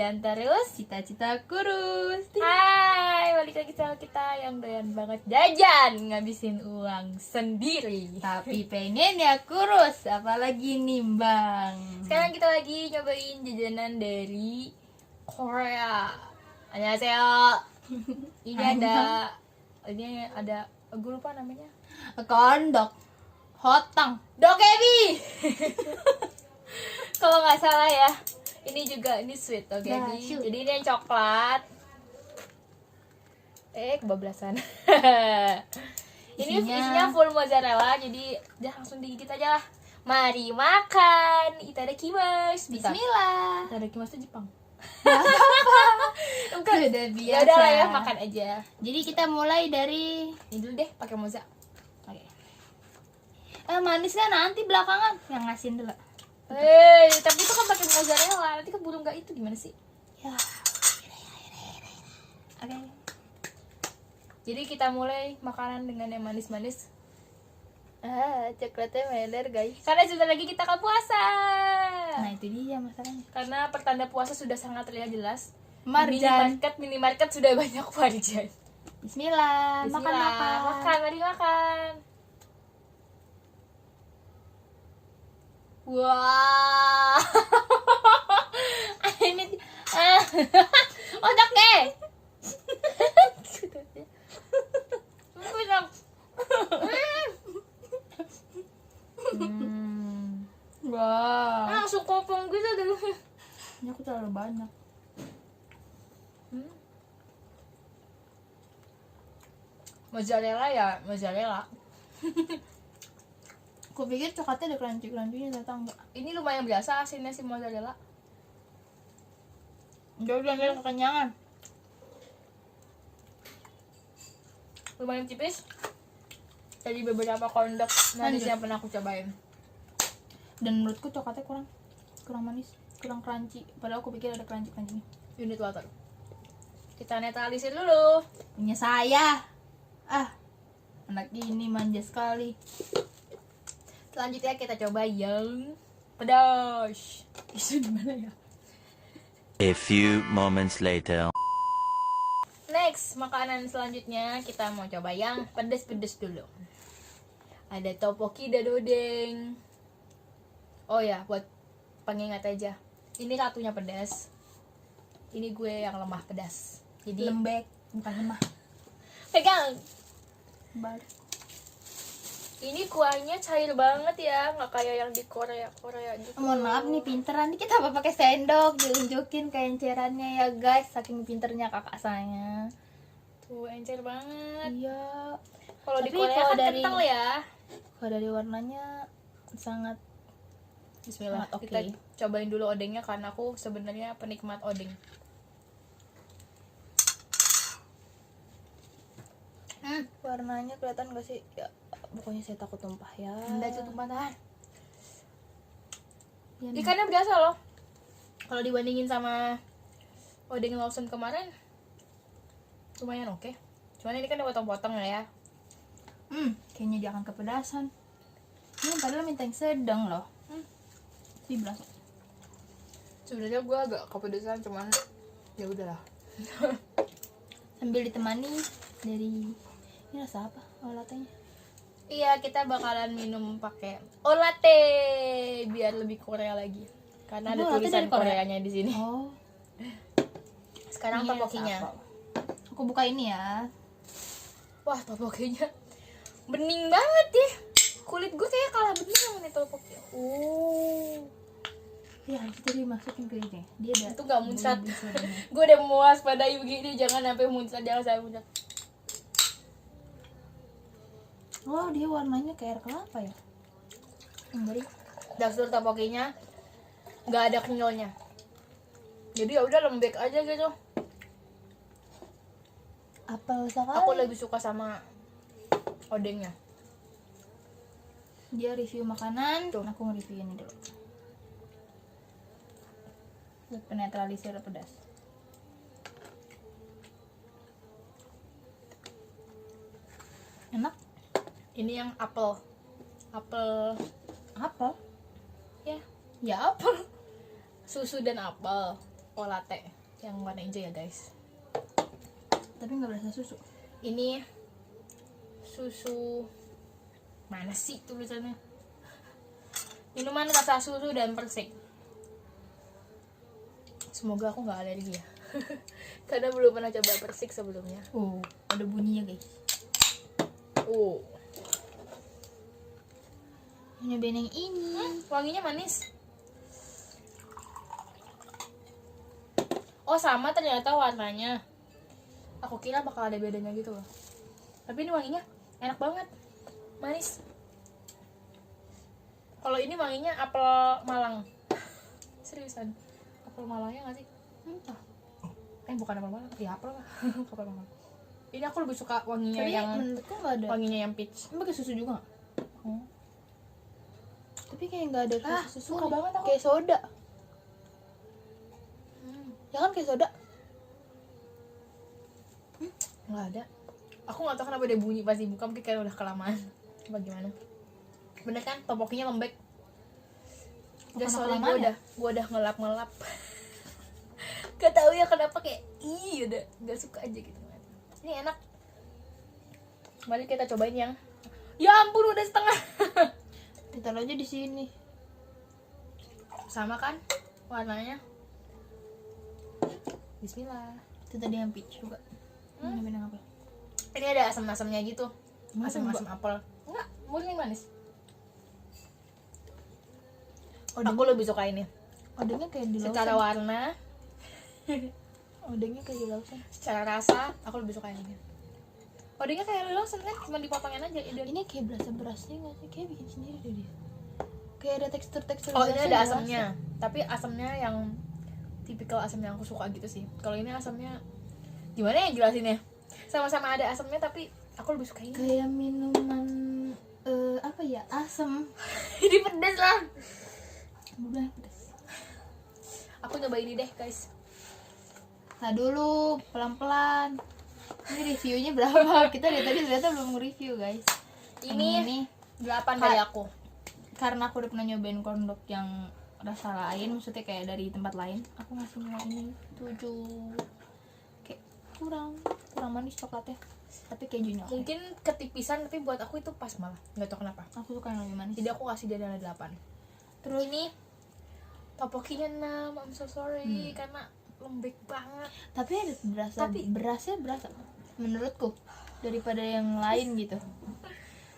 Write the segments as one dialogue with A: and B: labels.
A: jajan terus, cita-cita kurus.
B: Hai, balik lagi sama kita yang doyan banget jajan, ngabisin uang sendiri.
A: Tapi pengen ya kurus, apalagi nimbang.
B: Sekarang kita lagi nyobain jajanan dari Korea. Annyeonghaseyo. Ini ada, gue lupa namanya.
A: Kondok, hotang,
B: Dokebi. Kalau nggak salah ya. Ini juga ini sweet dokebi.
A: Nah,
B: Jadi ini yang coklat. Kebablasan. Ini isinya full mozzarella, jadi udah langsung digigit aja lah. Mari makan. Itadakimasu.
A: Bismillah.
B: Itadakimasu itu Jepang.
A: Bukan udah biasa.
B: Ya udah lah ya, makan aja.
A: Jadi kita mulai dari
B: Ini dulu deh, pakai moza.
A: Oke. Manisnya nanti belakangan yang ngasihin dulu.
B: Tapi itu kan pakai mozzarella. Nanti keburu nggak itu gimana sih?
A: Ya.
B: Oke. Jadi kita mulai makanan dengan yang manis-manis. Coklatnya meler guys. Karena sebentar lagi kita akan puasa.
A: Nah itu dia masalahnya.
B: Karena pertanda puasa sudah sangat terlihat jelas.
A: Marjan.
B: Minimarket sudah banyak marjan.
A: Bismillah.
B: Bismillah. Makan, mari makan. Wah. Ini otaknya.
A: Wah.
B: Langsung kopong gitu dulu.
A: Ini aku terlalu banyak.
B: Mozzarella ya, mozzarella.
A: Aku pikir coklatnya ada crunchy-crunchy-nya, ternyata enggak.
B: Ini lumayan biasa asinnya si mozzarella.
A: Udah kekenyangan.
B: Lumayan tipis. Jadi beberapa kondok manis yang pernah aku cobain.
A: Dan menurutku coklatnya kurang manis, kurang crunchy. Padahal aku pikir ada crunchy-crunchy-nya.
B: Unit water. Kita netralisir dulu.
A: Punya saya. Anak ini manja sekali.
B: Selanjutnya kita coba yang pedas. Itu di mana ya?
C: A few moments later.
B: Next, makanan selanjutnya kita mau coba yang pedas-pedas dulu. Ada tteokbokki dan odeng. Oh ya, buat pengingat aja. Ini ratunya pedas. Ini gue yang lemah pedas. Jadi
A: Lembek, bukan lemah.
B: pegang.
A: Balik.
B: Ini kuahnya cair banget ya, nggak kayak yang di Korea gitu.
A: Mohon maaf nih, pinteran dikit apa pakai sendok diunjukin keencerannya ya guys, saking pinternya kakak saya.
B: Tuh encer banget.
A: Iya.
B: Kalau di
A: Tapi
B: Korea
A: kalau
B: kan
A: dari-
B: kental ya.
A: Kalau dari warnanya sangat
B: Bismillah.
A: Sangat oke.
B: Kita cobain dulu odengnya karena aku sebenarnya penikmat odeng.
A: warnanya kelihatan gak sih? Ya, pokoknya saya takut tumpah ya.
B: Udah itu tumpah tahan.
A: Ya, nih.
B: Ikannya berasa loh. Kalau dibandingin sama odeng Lawson kemarin, lumayan oke. Cuman ini kan dipotong-potong ya.
A: Kayaknya dia akan kepedasan. Ini padahal minta yang sedang loh. Sih berasa.
B: Sebenarnya gue agak kepedesan, cuman ya udahlah.
A: Sambil ditemani dari ini rasa apa? Oh, latenya.
B: Iya, kita bakalan minum pakai olate biar lebih Korea lagi. Karena ada
A: Oh, latte
B: tulisan
A: dari Korea?
B: Koreanya di sini.
A: Oh,
B: Sekarang
A: ini
B: tteokbokkinya.
A: rasa apa? Aku buka ini ya.
B: Wah, tteokbokkinya bening banget ya. Kulit gue kayak kalah bening sama nih tteokbokki.
A: Ya, kita dimasukin ke ini. Dia ada.
B: Itu gak muncrat.
A: bisa bener.
B: Gue udah muas pada begini, jangan sampai muncrat, jangan sampai muncrat.
A: Oh, dia warnanya kayak air kelapa ya? Enggak.
B: Tekstur tteokbokkinya nggak ada kenyalnya. Jadi ya udah lembek aja gitu.
A: Apel sekali.
B: Aku lebih suka sama odengnya.
A: Dia review makanan,
B: Tuh.
A: aku nge-review ini dulu. Buat penetralisir pedas. Enak.
B: Ini yang apel. Apel
A: Apa?
B: ya,
A: Ya apa?
B: susu dan apel. Oh, latte yang warna hijau ya guys.
A: Tapi nggak berasa susu.
B: Ini susu, mana sih tulisannya? Minuman rasa susu dan persik. Semoga aku nggak alergi ya. Karena belum pernah coba persik sebelumnya.
A: Oh, ada bunyinya guys.
B: Oh,
A: Nyobain yang ini.
B: wanginya manis. Oh, sama ternyata warnanya. Aku kira bakal ada bedanya gitu loh. Tapi ini wanginya enak banget, manis. Kalau ini wanginya apel Malang. Seriusan, apel Malangnya nggak sih?
A: Entah.
B: Bukan apel Malang, ya apel lah. Apel Malang. Ini aku lebih suka wanginya
A: Tapi
B: yang
A: menurutku nggak ada.
B: wanginya yang peach.
A: Ini pakai susu juga nggak? Oh. Tapi kayak nggak ada rasa susu.
B: suka
A: nih.
B: banget aku.
A: Kayak soda. Ya kan kayak soda.
B: Nggak ada. Aku nggak tahu kenapa dia bunyi pas dibuka, mungkin kayak udah kelamaan. Bagaimana? Bener kan, topokinya lembek. Udah,
A: Bukan
B: sorry,
A: kelamaan ya?
B: gue udah ngelap. Gak tau ya kenapa kayak udah nggak suka aja gitu. Ini enak. Mari kita cobain yang, ya ampun udah setengah.
A: Ditaruh aja di sini.
B: Sama kan warnanya. Bismillah.
A: Itu tadi yang peach juga. Ini yang apa?
B: Ini ada asam-asamnya gitu.
A: Masa
B: Asam-asam apel. Enggak, murni manis.
A: Odengnya,
B: Aku lebih suka ini.
A: odengnya kayak di
B: Secara
A: Lawson.
B: warna,
A: Odengnya kayak di Lawson.
B: secara rasa, aku lebih suka yang ini. Odengnya kayak Lawson kan, cuma dipotongin aja.
A: Ini kayak berasa berasnya nggak sih? Kayak bikin sendiri deh dia. Kayak ada tekstur-tekstur.
B: Oh, ini
A: berasnya
B: ada
A: berasa.
B: asamnya. Tapi asamnya yang tipikal asam yang aku suka gitu sih. Kalau ini asamnya gimana ya jelasinnya? Sama-sama ada asamnya tapi aku lebih suka ini.
A: Kayak minuman apa ya? Asam.
B: Ini pedas lah.
A: Udah pedas.
B: Aku nyoba ini deh, guys.
A: Nah dulu pelan-pelan. Ini reviewnya berapa? Kita dari tadi ternyata belum nge-review guys.
B: Ini 8 dari aku.
A: Karena aku udah pernah nyobain corn dog yang rasa lain, maksudnya kayak dari tempat lain, aku ngasihnya ini 7. Kayak kurang manis coklatnya, tapi kejunya oke.
B: Mungkin ketipisan tapi buat aku itu pas malah. Nggak tahu kenapa.
A: Aku suka yang lebih manis.
B: Jadi aku kasih dia dari 8. Terus ini topokinya 6. I'm so sorry karena lembek banget.
A: Tapi ada berasnya berasa menurutku daripada yang lain gitu.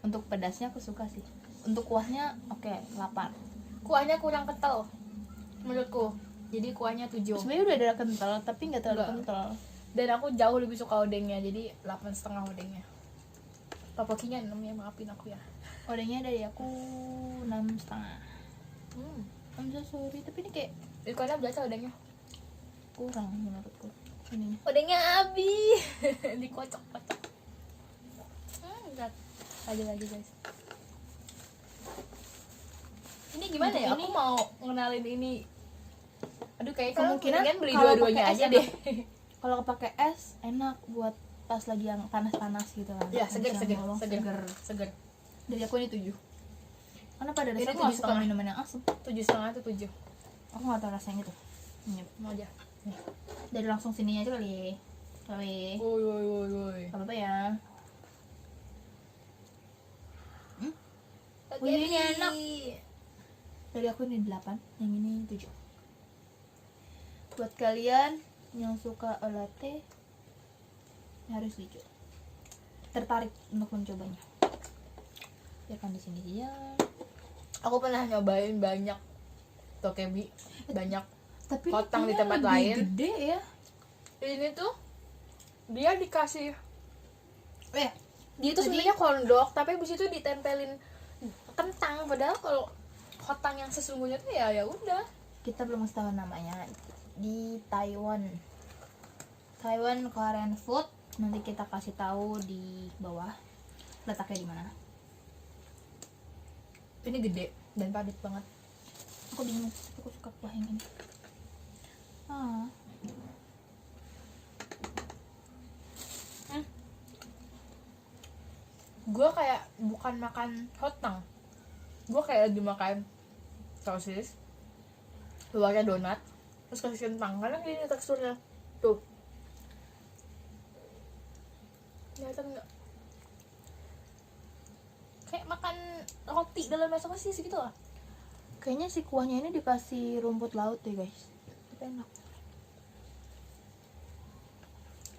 A: Untuk pedasnya aku suka sih. Untuk kuahnya oke 8.
B: Kuahnya kurang kental menurutku. Jadi kuahnya 7.
A: Sebenarnya udah ada kental tapi nggak terlalu
B: Enggak.
A: kental.
B: Dan aku jauh lebih suka odengnya. Jadi 8,5 odengnya. Topokinya 6 ya, maafin aku ya.
A: Odengnya dari aku 6,5.
B: Hmm.
A: I'm so sorry, tapi ini kayak
B: Kuahnya berasa odengnya.
A: kurang menurutku ininya.
B: Odengnya habis. Dikocok-kocok. Berat. Lagi guys. Ini gimana
A: Untuk
B: ya?
A: ini-
B: Aku mau ngenalin ini. Aduh, kayak
A: Kemungkinan
B: kemungkinan beli
A: kalau
B: dua-duanya
A: pakai
B: aja
A: es
B: deh.
A: Kalau pakai es enak buat pas lagi yang panas-panas gitu kan.
B: Ya, seger.
A: Seger. Dari aku ini 7. Karena pada
B: Ini
A: dasarnya aku
B: 7,5.
A: gak suka minuman yang asam.
B: 7,5 atau 7.
A: Aku gak tau rasanya gitu. Ini,
B: Mau aja. Nih.
A: dari langsung sininya aja kali. Kali.
B: Woi.
A: Gak apa-apa ya.
B: Oke,
A: Wih, ini
B: Bi.
A: enak. Dari aku ini 8, yang ini 7. Buat kalian yang suka latte harus jujur tertarik untuk mencobanya. Biarkan di sini dia.
B: Aku pernah nyobain banyak tokebi, banyak.
A: Tapi
B: Kotang
A: ini
B: di tempat
A: lebih
B: lain.
A: gede ya.
B: Ini tuh dia dikasih,
A: Eh,
B: dia tuh
A: Jadi-
B: sebenarnya kondok, tapi abis itu ditempelin kentang. Padahal kalau kotang yang sesungguhnya tuh ya udah.
A: kita belum tahu namanya. Di Taiwan Korean food, nanti kita kasih tahu di bawah letaknya di mana.
B: Ini gede dan padat banget.
A: Aku bingung, aku suka kuah yang ini.
B: Gue kayak bukan makan kotang, gue kayak lagi makan sosis, luarnya donat, terus kasih kentang karena gini teksturnya tuh, kelihatan nggak kayak makan roti dalam sosis gitu lah.
A: Kayaknya si kuahnya ini dikasih rumput laut deh guys, tapi enak.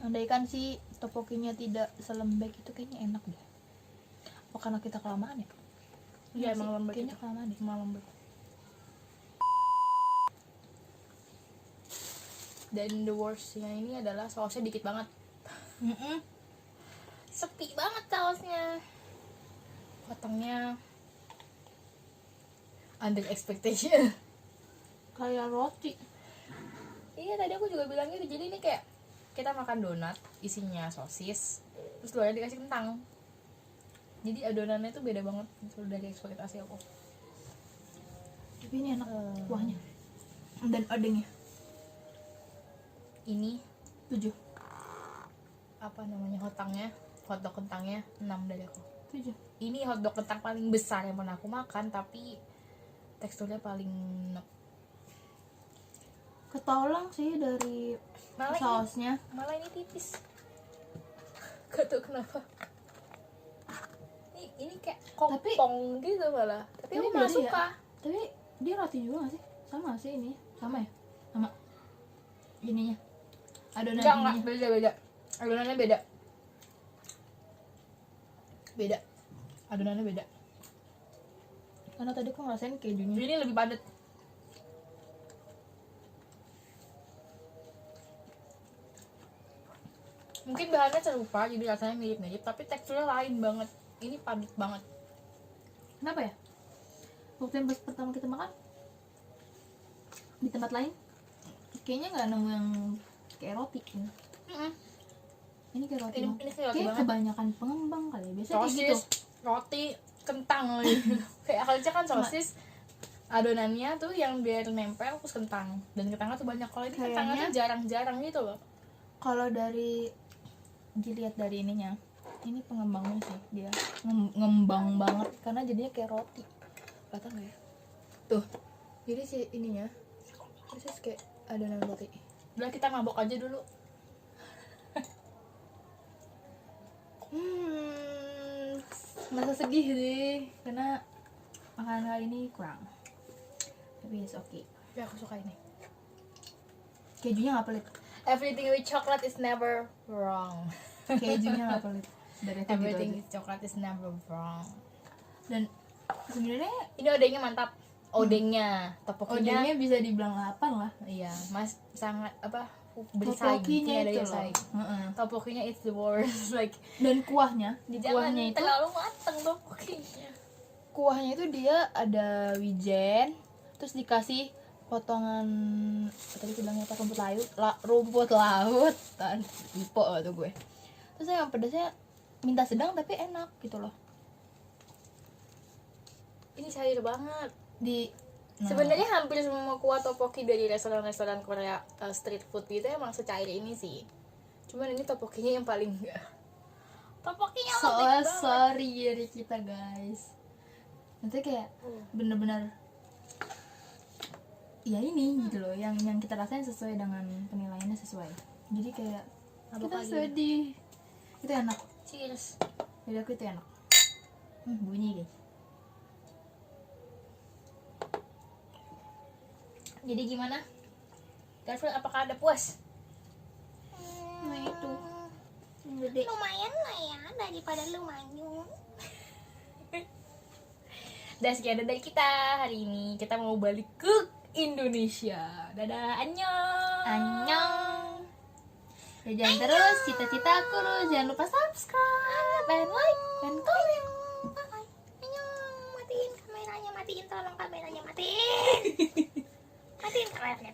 A: Andaikan si topokinya tidak selembek itu kayaknya enak deh. Apa karena kita kelamaan ya?
B: Iya
A: sih,
B: emang lembek,
A: kayaknya
B: itu
A: kelamaan deh.
B: emang lembek. Dan the worstnya ini adalah sausnya dikit banget, sepi banget sausnya, potongnya under expectation.
A: Kayak roti.
B: Iya tadi aku juga bilang gitu, jadi ini kayak kita makan donat isinya sosis terus luarnya dikasih kentang, jadi adonannya tuh beda banget gitu dari ekspektasi aku.
A: Tapi ini enak kuahnya dan odengnya.
B: Ini
A: 7.
B: apa namanya, hotdog kentangnya 6 dari aku.
A: 7.
B: Ini hotdog kentang paling besar yang pernah aku makan, tapi teksturnya paling enak.
A: Ketolong sih dari sausnya.
B: Malah ini tipis. Gak tau kenapa. Ini kayak kompong gitu malah. Tapi aku malah
A: beda
B: suka.
A: ya? Tapi dia roti juga gak sih? Sama sih ini. Sama ya? Sama ininya. Adonan
B: Enggak,
A: ininya.
B: beda. Adonannya beda. Adonannya beda.
A: Karena tadi aku ngerasain kejunya.
B: Ini lebih padat. Mungkin bahannya serupa, jadi rasanya mirip-mirip, tapi teksturnya lain banget. Ini padat banget.
A: Kenapa ya? Waktu yang pertama kita makan di tempat lain, kayaknya nggak nemu yang kayak roti. Ini kayak roti.
B: Ini
A: banget.
B: kayak roti
A: Kayak
B: banget.
A: kebanyakan pengembang kali. Biasanya kayak
B: Sosis,
A: gitu.
B: roti, kentang gitu. Kayak akalnya kan sosis, adonannya tuh yang biar nempel terus kentang, dan kentangnya tuh banyak. Kalau ini kentangnya tuh jarang-jarang gitu loh.
A: Kalau dari dilihat dari ininya, ini pengembangnya sih, dia ngembang banget karena jadinya kayak roti. Kelihatan nggak ya? Tuh, jadi si ininya persis kayak adonan roti.
B: Udah kita mabok aja dulu.
A: Masa sedih deh karena makanan kali ini kurang. Tapi it's okay.
B: Ya aku suka ini.
A: Kejunya nggak pelit.
B: Everything with chocolate is never wrong.
A: Kejunya nggak pelit. Dari itu
B: Everything
A: gitu
B: with chocolate is never wrong.
A: aja. Dan sebenarnya
B: Ini odengnya mantap. Odengnya, topokinya.
A: odengnya bisa dibilang 8 lah.
B: Iya, Mas sangat apa? Bersaing.
A: Topokinya
B: Tidak ada
A: itu
B: yang
A: loh.
B: saing.
A: Heeh.
B: Topokinya it's the worst. Like
A: Dan kuahnya, di
B: jangan
A: kuahnya itu
B: terlalu mateng topokinya.
A: kuahnya itu dia ada wijen, terus dikasih potongan tadi aku bilangnya apa, rumput laut kan ipo tuh gue. Terus yang pedasnya minta sedang tapi enak gitu loh.
B: Ini cair banget.
A: Nah,
B: Sebenarnya hampir semua kuah topoki dari restoran-restoran Korea street food gitu emang secair ini sih. Cuman ini topokinya yang paling enggak. Topokinya
A: so
B: lembek banget.
A: sorry dari kita guys. Nanti kayak bener-bener ya ini gitu loh, yang kita rasain sesuai dengan penilaiannya sesuai. Jadi kayak
B: Mabok
A: kita
B: lagi.
A: sedih. Itu enak.
B: Cheers.
A: Jadi aku itu enak. Bunyi guys.
B: Jadi gimana? Garfield apakah ada puas?
A: Nah itu gede.
D: Lumayan lah ya daripada lu manyun.
B: Dan sekian dari kita hari ini. Kita mau balik ke Indonesia. Dadah, annyeong.
A: Annyeong. Jajan terus, cita-cita kurus. Jangan lupa subscribe dan like dan komen.
D: Bye. Annyeong. Matiin kameranya, matiin, tolong kameranya matiin. Matiin kameranya.